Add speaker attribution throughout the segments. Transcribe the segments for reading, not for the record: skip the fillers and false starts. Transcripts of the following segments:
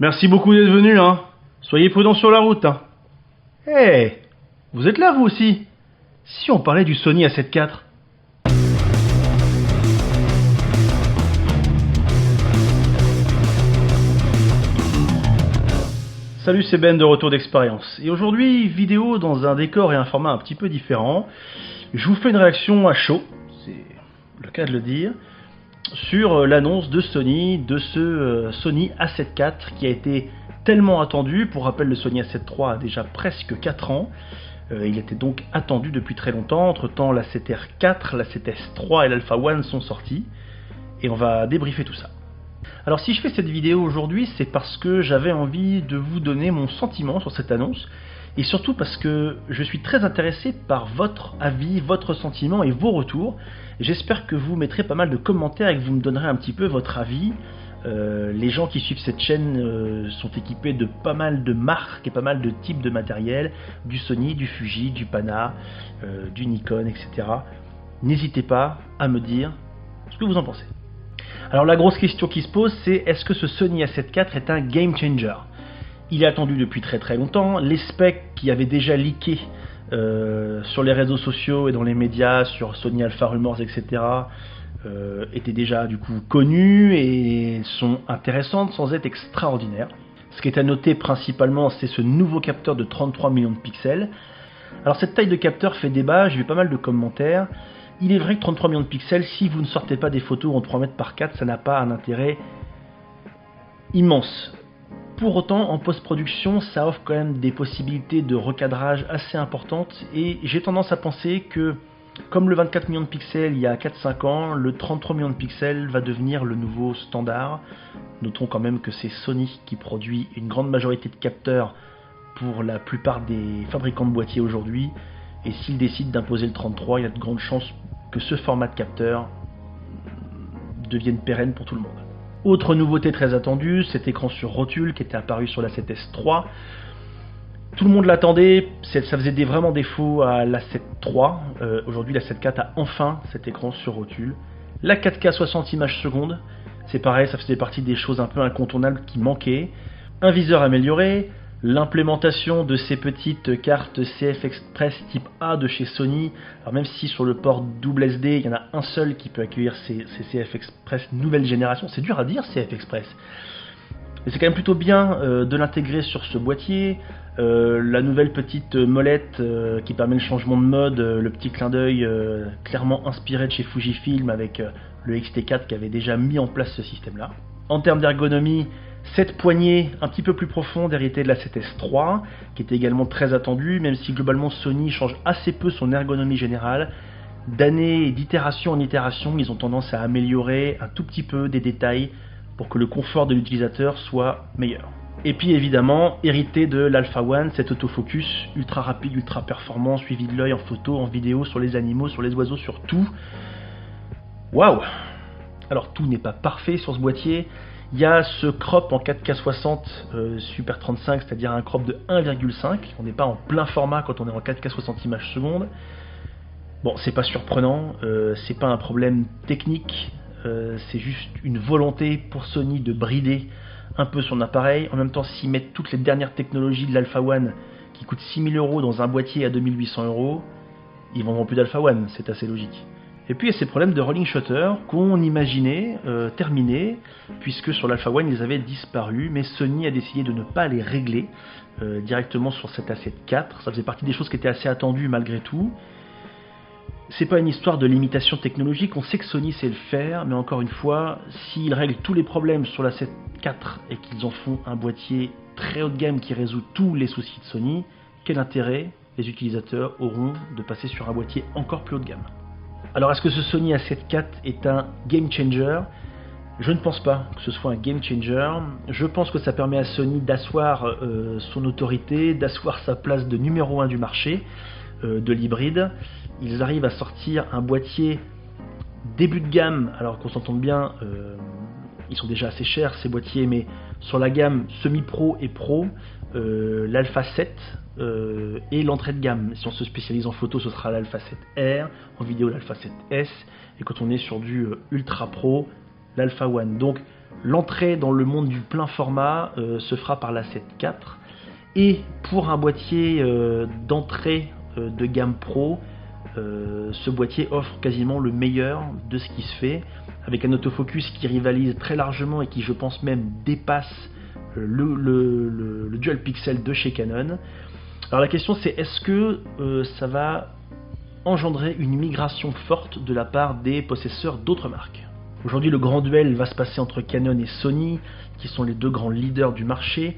Speaker 1: Merci beaucoup d'être venu, hein. Soyez prudents sur la route, hein. Hey, vous êtes là vous aussi? Si on parlait du Sony A7 IV. Salut, c'est Ben de Retour d'Expérience. Et aujourd'hui, vidéo dans un décor et un format un petit peu différent. Je vous fais une réaction à chaud, c'est le cas de le dire, sur l'annonce de ce Sony A7 IV qui a été tellement attendu. Pour rappel, le Sony A7 III a déjà presque 4 ans. Il était donc attendu depuis très longtemps. Entre temps, la 7R4, la 7S III et l'Alpha One sont sortis. Et on va débriefer tout ça. Alors si je fais cette vidéo aujourd'hui, c'est parce que j'avais envie de vous donner mon sentiment sur cette annonce. Et surtout parce que je suis très intéressé par votre avis, votre sentiment et vos retours. J'espère que vous mettrez pas mal de commentaires et que vous me donnerez un petit peu votre avis. Les gens qui suivent cette chaîne sont équipés de pas mal de marques et pas mal de types de matériel, du Sony, du Fuji, du Pana, du Nikon, etc. N'hésitez pas à me dire ce que vous en pensez. Alors la grosse question qui se pose, c'est est-ce que ce Sony A7 IV est un game changer? Il est attendu depuis très très longtemps. Les specs qui avaient déjà leaké sur les réseaux sociaux et dans les médias, sur Sony Alpha Rumors, etc., étaient déjà du coup connus et sont intéressantes sans être extraordinaires. Ce qui est à noter principalement, c'est ce nouveau capteur de 33 millions de pixels. Alors cette taille de capteur fait débat, j'ai vu pas mal de commentaires. Il est vrai que 33 millions de pixels, si vous ne sortez pas des photos en 3 mètres par 4, ça n'a pas un intérêt immense. Pour autant, en post-production, ça offre quand même des possibilités de recadrage assez importantes et j'ai tendance à penser que, comme le 24 millions de pixels il y a 4-5 ans, le 33 millions de pixels va devenir le nouveau standard. Notons quand même que c'est Sony qui produit une grande majorité de capteurs pour la plupart des fabricants de boîtiers aujourd'hui. Et s'ils décident d'imposer le 33, il y a de grandes chances que ce format de capteur devienne pérenne pour tout le monde. Autre nouveauté très attendue, cet écran sur rotule qui était apparu sur la 7S III. Tout le monde l'attendait, ça faisait vraiment défaut à la 7 III. Aujourd'hui la 7 IV a enfin cet écran sur rotule. La 4K 60 images secondes, c'est pareil, ça faisait partie des choses un peu incontournables qui manquaient. Un viseur amélioré. L'implémentation de ces petites cartes CF Express type A de chez Sony, alors même si sur le port double SD, il y en a un seul qui peut accueillir ces CF Express nouvelle génération, c'est dur à dire CF Express, mais c'est quand même plutôt bien de l'intégrer sur ce boîtier. La nouvelle petite molette qui permet le changement de mode, le petit clin d'œil clairement inspiré de chez Fujifilm avec le X-T4 qui avait déjà mis en place ce système là. En termes d'ergonomie, cette poignée un petit peu plus profonde héritée de la 7S III, qui était également très attendue, même si globalement Sony change assez peu son ergonomie générale. D'années et d'itération en itération, ils ont tendance à améliorer un tout petit peu des détails pour que le confort de l'utilisateur soit meilleur. Et puis évidemment, hérité de l'Alpha One, cet autofocus ultra rapide, ultra performant, suivi de l'œil en photo, en vidéo, sur les animaux, sur les oiseaux, sur tout. Waouh! Alors tout n'est pas parfait sur ce boîtier. Il y a ce crop en 4K 60 Super 35, c'est-à-dire un crop de 1,5. On n'est pas en plein format quand on est en 4K 60 images secondes. Bon, c'est pas surprenant, c'est pas un problème technique, c'est juste une volonté pour Sony de brider un peu son appareil. En même temps, s'ils mettent toutes les dernières technologies de l'Alpha One qui coûtent 6 000 € dans un boîtier à 2 800 €, ils vendront plus d'Alpha One, c'est assez logique. Et puis il y a ces problèmes de rolling shutter qu'on imaginait terminés, puisque sur l'Alpha One ils avaient disparu, mais Sony a décidé de ne pas les régler directement sur cet A7 IV. Ça faisait partie des choses qui étaient assez attendues malgré tout. C'est pas une histoire de limitation technologique, on sait que Sony sait le faire, mais encore une fois, s'ils règlent tous les problèmes sur la 7 IV et qu'ils en font un boîtier très haut de gamme qui résout tous les soucis de Sony, quel intérêt les utilisateurs auront de passer sur un boîtier encore plus haut de gamme? Alors est-ce que ce Sony A7 IV est un game changer? Je ne pense pas que ce soit un game changer. Je pense que ça permet à Sony d'asseoir son autorité, d'asseoir sa place de numéro 1 du marché de l'hybride. Ils arrivent à sortir un boîtier début de gamme, alors qu'on s'entende bien, ils sont déjà assez chers ces boîtiers, mais sur la gamme semi-pro et pro, l'Alpha 7 et l'entrée de gamme. Si on se spécialise en photo, ce sera l'Alpha 7R, en vidéo l'Alpha 7S, et quand on est sur du Ultra Pro, l'Alpha One. Donc L'entrée dans le monde du plein format se fera par la 7 IV. Et pour un boîtier d'entrée de gamme pro, ce boîtier offre quasiment le meilleur de ce qui se fait, avec un autofocus qui rivalise très largement et qui, je pense même, dépasse le Dual Pixel de chez Canon. Alors la question c'est, est-ce que ça va engendrer une migration forte de la part des possesseurs d'autres marques? Aujourd'hui, le grand duel va se passer entre Canon et Sony, qui sont les deux grands leaders du marché.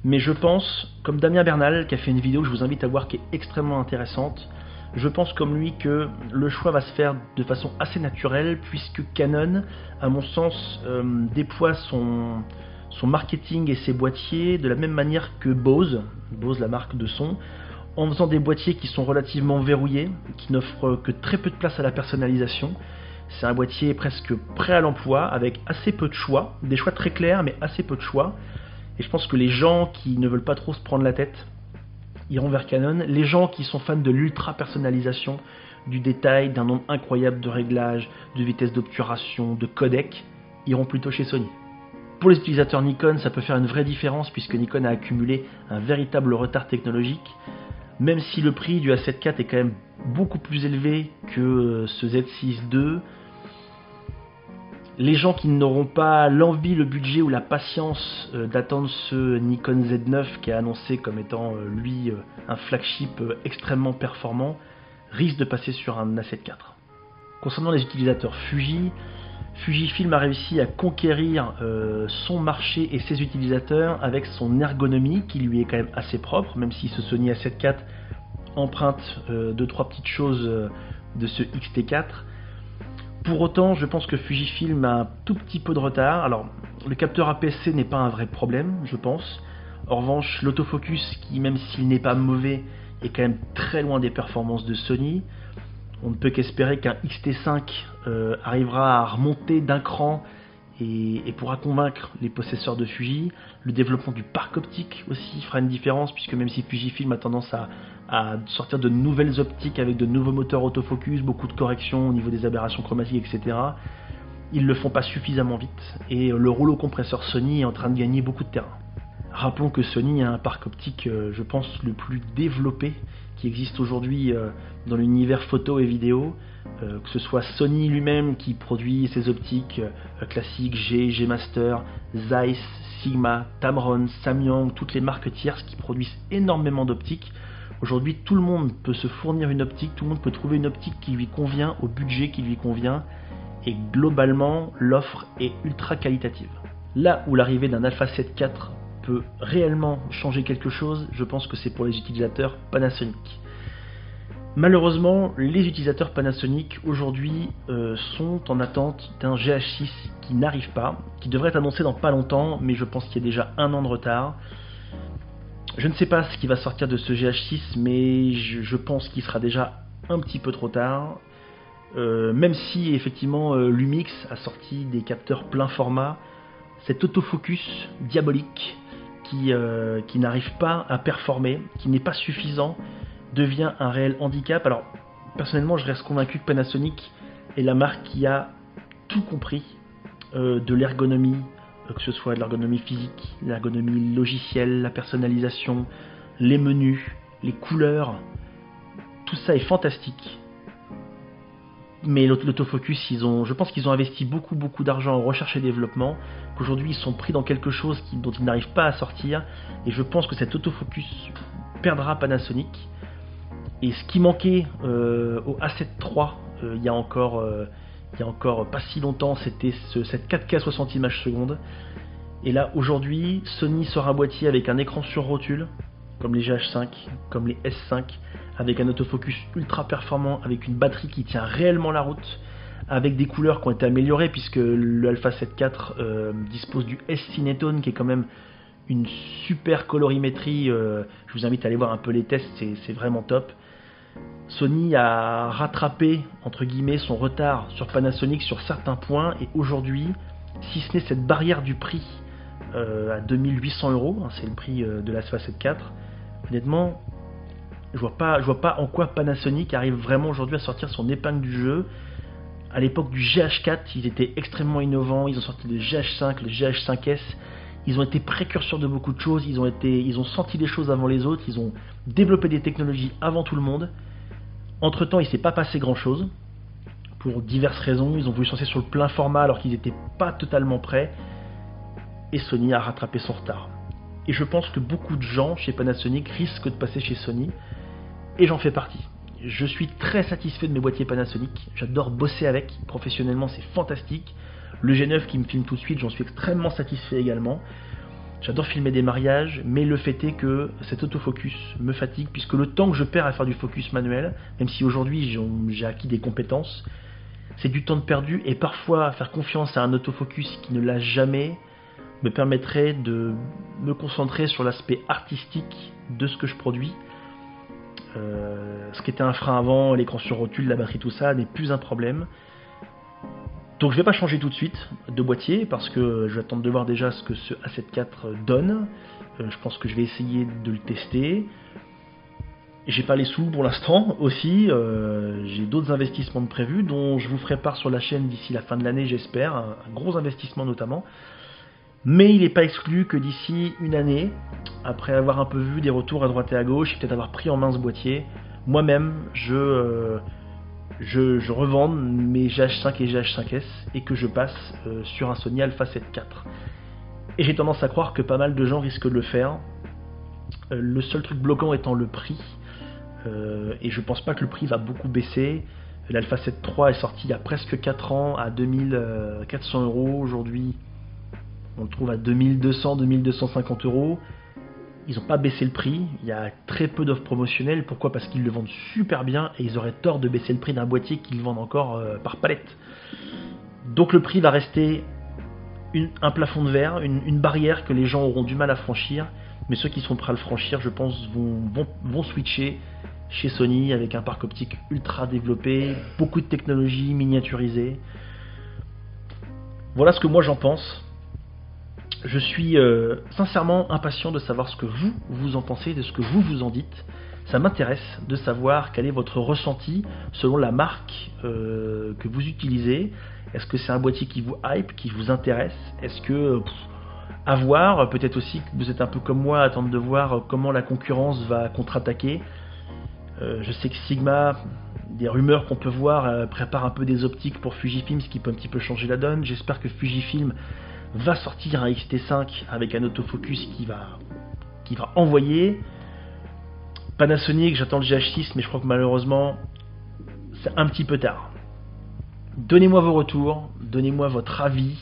Speaker 1: Mais je pense, comme Damien Bernal, qui a fait une vidéo que je vous invite à voir, qui est extrêmement intéressante, je pense comme lui que le choix va se faire de façon assez naturelle, puisque Canon, à mon sens, déploie son marketing et ses boîtiers de la même manière que Bose, la marque de son, en faisant des boîtiers qui sont relativement verrouillés, qui n'offrent que très peu de place à la personnalisation. C'est un boîtier presque prêt à l'emploi, avec assez peu de choix, des choix très clairs, mais assez peu de choix. Et je pense que les gens qui ne veulent pas trop se prendre la tête iront vers Canon. Les gens qui sont fans de l'ultra personnalisation, du détail, d'un nombre incroyable de réglages, de vitesse d'obturation, de codec, iront plutôt chez Sony. Pour les utilisateurs Nikon, ça peut faire une vraie différence puisque Nikon a accumulé un véritable retard technologique. Même si le prix du A7 IV est quand même beaucoup plus élevé que ce Z6 II, les gens qui n'auront pas l'envie, le budget ou la patience d'attendre ce Nikon Z9 qui est annoncé comme étant lui un flagship extrêmement performant, risquent de passer sur un A7 IV. Concernant les utilisateurs Fujifilm a réussi à conquérir son marché et ses utilisateurs avec son ergonomie qui lui est quand même assez propre, même si ce Sony A7 IV emprunte 2-3 petites choses de ce X-T4. Pour autant, je pense que Fujifilm a un tout petit peu de retard. Alors, le capteur APS-C n'est pas un vrai problème, je pense. En revanche, l'autofocus, qui même s'il n'est pas mauvais, est quand même très loin des performances de Sony. On ne peut qu'espérer qu'un X-T5 arrivera à remonter d'un cran et pourra convaincre les possesseurs de Fuji. Le développement du parc optique aussi fera une différence, puisque même si Fujifilm a tendance à sortir de nouvelles optiques avec de nouveaux moteurs autofocus, beaucoup de corrections au niveau des aberrations chromatiques, etc., ils ne le font pas suffisamment vite, et le rouleau compresseur Sony est en train de gagner beaucoup de terrain. Rappelons que Sony a un parc optique, je pense, le plus développé qui existe aujourd'hui dans l'univers photo et vidéo, que ce soit Sony lui-même qui produit ses optiques classiques, G Master, Zeiss, Sigma, Tamron, Samyang, toutes les marques tierces qui produisent énormément d'optiques. Aujourd'hui, tout le monde peut se fournir une optique, tout le monde peut trouver une optique qui lui convient, au budget qui lui convient, et globalement, l'offre est ultra qualitative. Là où l'arrivée d'un Alpha 7 IV peut réellement changer quelque chose, je pense que c'est pour les utilisateurs Panasonic. Malheureusement, les utilisateurs Panasonic aujourd'hui sont en attente d'un GH6 qui n'arrive pas, qui devrait être annoncé dans pas longtemps, mais je pense qu'il y a déjà 1 an de retard. Je ne sais pas ce qui va sortir de ce GH6, mais je pense qu'il sera déjà un petit peu trop tard. Même si effectivement Lumix a sorti des capteurs plein format, cet autofocus diabolique qui n'arrive pas à performer, qui n'est pas suffisant, devient un réel handicap. Alors personnellement, je reste convaincu que Panasonic est la marque qui a tout compris de l'ergonomie, que ce soit de l'ergonomie physique, l'ergonomie logicielle, la personnalisation, les menus, les couleurs, tout ça est fantastique. Mais l'autofocus, je pense qu'ils ont investi beaucoup d'argent en recherche et développement, qu'aujourd'hui ils sont pris dans quelque chose dont ils n'arrivent pas à sortir, et je pense que cet autofocus perdra Panasonic. Et ce qui manquait au A7 III il y a encore pas si longtemps, c'était cette 4K 60 images secondes. Et là aujourd'hui, Sony sort un boîtier avec un écran sur rotule, comme les GH5, comme les S5, avec un autofocus ultra performant, avec une batterie qui tient réellement la route, avec des couleurs qui ont été améliorées, puisque le Alpha 7 IV dispose du S-Cinetone, qui est quand même une super colorimétrie. Je vous invite à aller voir un peu les tests, c'est vraiment top. Sony a rattrapé entre guillemets son retard sur Panasonic sur certains points, et aujourd'hui, si ce n'est cette barrière du prix à 2800 €, hein, c'est le prix de l'Alpha 7 IV, honnêtement, je vois pas en quoi Panasonic arrive vraiment aujourd'hui à sortir son épingle du jeu, À l'époque du GH4, ils étaient extrêmement innovants, ils ont sorti le GH5, le GH5S, ils ont été précurseurs de beaucoup de choses, ils ont senti les choses avant les autres, ils ont développé des technologies avant tout le monde. Entre temps, il ne s'est pas passé grand chose, pour diverses raisons, ils ont voulu se lancer sur le plein format alors qu'ils n'étaient pas totalement prêts, et Sony a rattrapé son retard. Et je pense que beaucoup de gens chez Panasonic risquent de passer chez Sony, et j'en fais partie. Je suis très satisfait de mes boîtiers Panasonic, j'adore bosser avec, professionnellement c'est fantastique. Le G9 qui me filme tout de suite, j'en suis extrêmement satisfait également. J'adore filmer des mariages, mais le fait est que cet autofocus me fatigue, puisque le temps que je perds à faire du focus manuel, même si aujourd'hui j'ai acquis des compétences, c'est du temps de perdu, et parfois faire confiance à un autofocus qui ne l'a jamais me permettrait de me concentrer sur l'aspect artistique de ce que je produis. Ce qui était un frein avant, l'écran sur rotule, la batterie, tout ça, n'est plus un problème. Donc je vais pas changer tout de suite de boîtier, parce que je vais attendre de voir déjà ce que ce A7 IV donne. Je pense que je vais essayer de le tester. J'ai pas les sous pour l'instant aussi, j'ai d'autres investissements de prévus dont je vous ferai part sur la chaîne d'ici la fin de l'année, j'espère, un gros investissement notamment. Mais il n'est pas exclu que d'ici une année, après avoir un peu vu des retours à droite et à gauche, et peut-être avoir pris en main ce boîtier, moi-même je revende mes GH5 et GH5S et que je passe sur un Sony Alpha 7 IV. Et j'ai tendance à croire que pas mal de gens risquent de le faire. Le seul truc bloquant étant le prix, et je pense pas que le prix va beaucoup baisser. L'Alpha 7 III est sorti il y a presque 4 ans à 2400 €. Aujourd'hui, on le trouve à 2200, 2250 €. Ils n'ont pas baissé le prix, il y a très peu d'offres promotionnelles. Pourquoi ? Parce qu'ils le vendent super bien et ils auraient tort de baisser le prix d'un boîtier qu'ils vendent encore par palette. Donc le prix va rester un plafond de verre, une barrière que les gens auront du mal à franchir. Mais ceux qui sont prêts à le franchir, je pense, vont switcher chez Sony avec un parc optique ultra développé, beaucoup de technologies miniaturisées. Voilà ce que moi j'en pense. Je suis sincèrement impatient de savoir ce que vous en pensez, de ce que vous en dites. Ça m'intéresse de savoir quel est votre ressenti selon la marque que vous utilisez. Est-ce que c'est un boîtier qui vous hype, qui vous intéresse ? Est-ce que... à voir, peut-être aussi que vous êtes un peu comme moi, à attendre de voir comment la concurrence va contre-attaquer. Je sais que Sigma, des rumeurs qu'on peut voir, prépare un peu des optiques pour Fujifilm, ce qui peut un petit peu changer la donne. J'espère que Fujifilm va sortir un X-T5 avec un autofocus qui va envoyer. Panasonic, j'attends le GH6, mais je crois que malheureusement, c'est un petit peu tard. Donnez-moi vos retours, donnez-moi votre avis.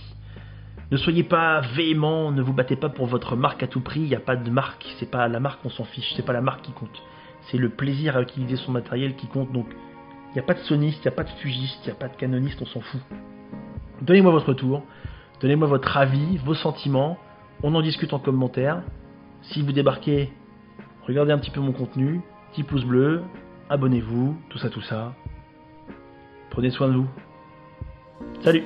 Speaker 1: Ne soyez pas véhément, ne vous battez pas pour votre marque à tout prix. Il n'y a pas de marque, c'est pas la marque, on s'en fiche, c'est pas la marque qui compte. C'est le plaisir à utiliser son matériel qui compte. Donc, il n'y a pas de soniste, il n'y a pas de fugiste, il n'y a pas de canoniste, on s'en fout. Donnez-moi votre retour, donnez-moi votre avis, vos sentiments. On en discute en commentaire. Si vous débarquez, regardez un petit peu mon contenu, petit pouce bleu, abonnez-vous, tout ça. Prenez soin de vous. Salut!